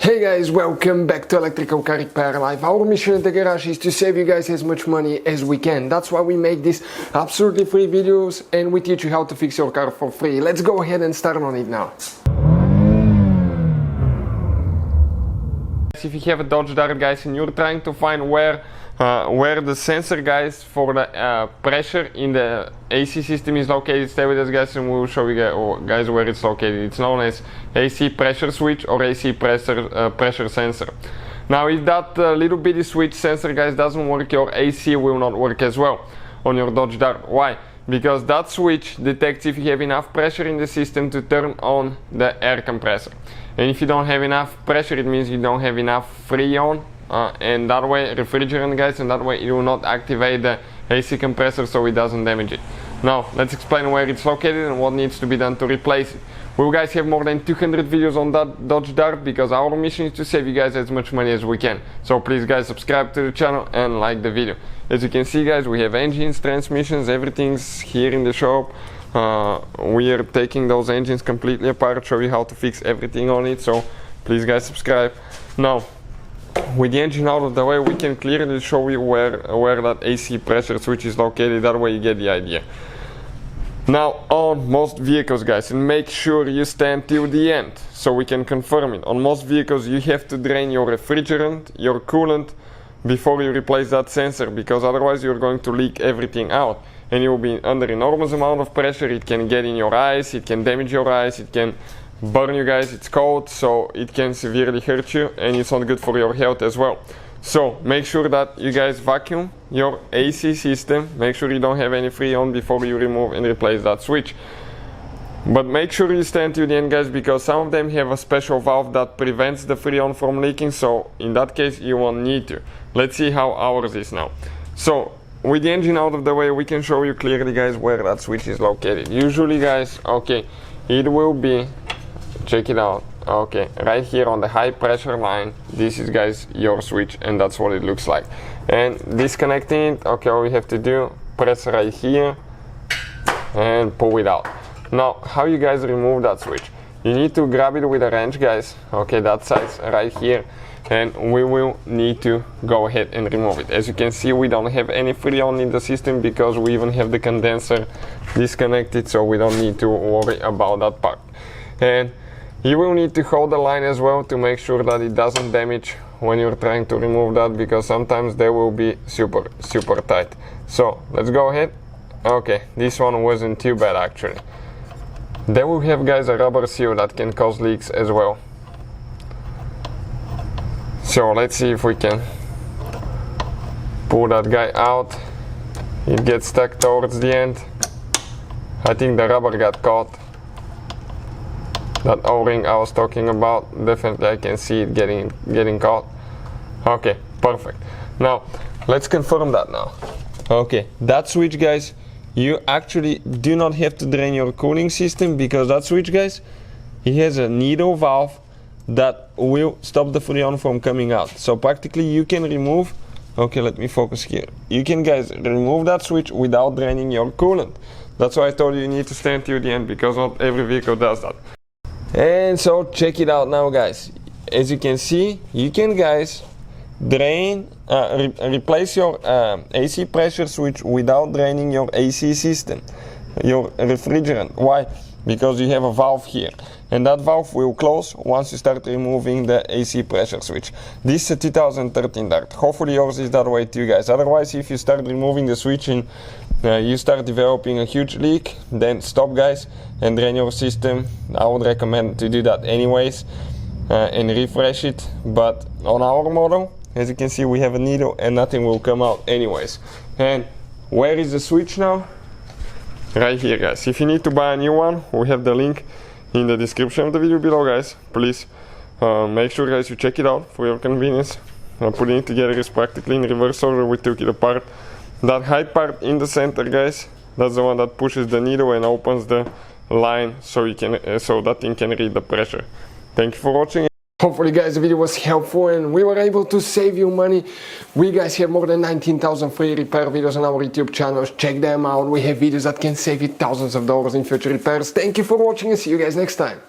Hey guys, welcome back to Electrical Car Repair Live. Our mission at the garage is to save you guys as much money as we can. That's why we make these absolutely free videos and we teach you how to fix your car for free. Let's go ahead and start on it now. If you have a Dodge Dart, guys, and you're trying to find where the sensor, guys, for the pressure in the AC system is located, stay with us, guys, and we'll show you guys where it's located. It's known as AC pressure switch or AC pressure sensor. Now, if that little bitty switch sensor, guys, doesn't work, your AC will not work as well on your Dodge Dart. Why? Because that switch detects if you have enough pressure in the system to turn on the air compressor. And if you don't have enough pressure, it means you don't have enough freon, and that way refrigerant, guys, and that way it will not activate the AC compressor so it doesn't damage it. Now, let's explain where it's located and what needs to be done to replace it. We'll guys have more than 200 videos on that Dodge Dart because our mission is to save you guys as much money as we can. So please, guys, subscribe to the channel and like the video. As you can see, guys, we have engines, transmissions, everything's here in the shop. We are taking those engines completely apart, show you how to fix everything on it, so please, guys, subscribe. Now, with the engine out of the way, we can clearly show you where that AC pressure switch is located. That way you get the idea. Now, on most vehicles, guys, and make sure you stand till the end so we can confirm it. On most vehicles, you have to drain your refrigerant, your coolant, before you replace that sensor, because otherwise you're going to leak everything out and you will be under enormous amount of pressure. It can get in your eyes, it can damage your eyes, it can burn you, guys. It's cold, so it can severely hurt you and it's not good for your health as well. So make sure that you guys vacuum your AC system, make sure you don't have any freon before you remove and replace that switch. But make sure you stand to the end, guys, because some of them have a special valve that prevents the freon from leaking, so in that case you won't need to. Let's see how ours is now. So with the engine out of the way, we can show you clearly, guys, where that switch is located. Usually, guys, okay, it will be, check it out, okay, right here on the high pressure line. This is, guys, your switch, and that's what it looks like. And disconnecting it, okay, all we have to do, press right here and pull it out. Now, how you guys remove that switch? You need to grab it with a wrench, guys, okay, that size right here, and we will need to go ahead and remove it. As you can see, we don't have any freon in the system because we even have the condenser disconnected, so we don't need to worry about that part. And you will need to hold the line as well to make sure that it doesn't damage when you're trying to remove that, because sometimes they will be super tight. So let's go ahead. Okay, this one wasn't too bad actually. They will have, guys, a rubber seal that can cause leaks as well. So let's see if we can pull that guy out. It gets stuck towards the end. I think the rubber got caught. That O-ring I was talking about, definitely I can see it getting caught. Okay, perfect. Now let's confirm that now. Okay, that switch, guys, you actually do not have to drain your cooling system, because that switch, guys, it has a needle valve that will stop the freon from coming out. So practically you can remove, okay, let me focus here. You can, guys, remove that switch without draining your coolant. That's why I told you need to stand till the end, because not every vehicle does that. And so check it out now, guys. As you can see, you can, guys, drain, replace your AC pressure switch without draining your AC system, your refrigerant. Why? Because you have a valve here, and that valve will close once you start removing the AC pressure switch. This is a 2013 Dart. Hopefully yours is that way too, guys. Otherwise, if you start removing the switch and you start developing a huge leak, then stop, guys, and drain your system. I would recommend to do that anyways and refresh it. But on our model, as you can see, we have a needle and nothing will come out anyways. And where is the switch now? Right here, guys. If you need to buy a new one, we have the link in the description of the video below, guys. Please make sure, guys, you check it out for your convenience. Putting it together is practically in reverse order. We took it apart. That high part in the center, guys, that's the one that pushes the needle and opens the line so you can so that thing can read the pressure. Thank you for watching. Hopefully, guys, the video was helpful and we were able to save you money. We, guys, have more than 19,000 free repair videos on our YouTube channels. Check them out. We have videos that can save you thousands of dollars in future repairs. Thank you for watching and see you guys next time.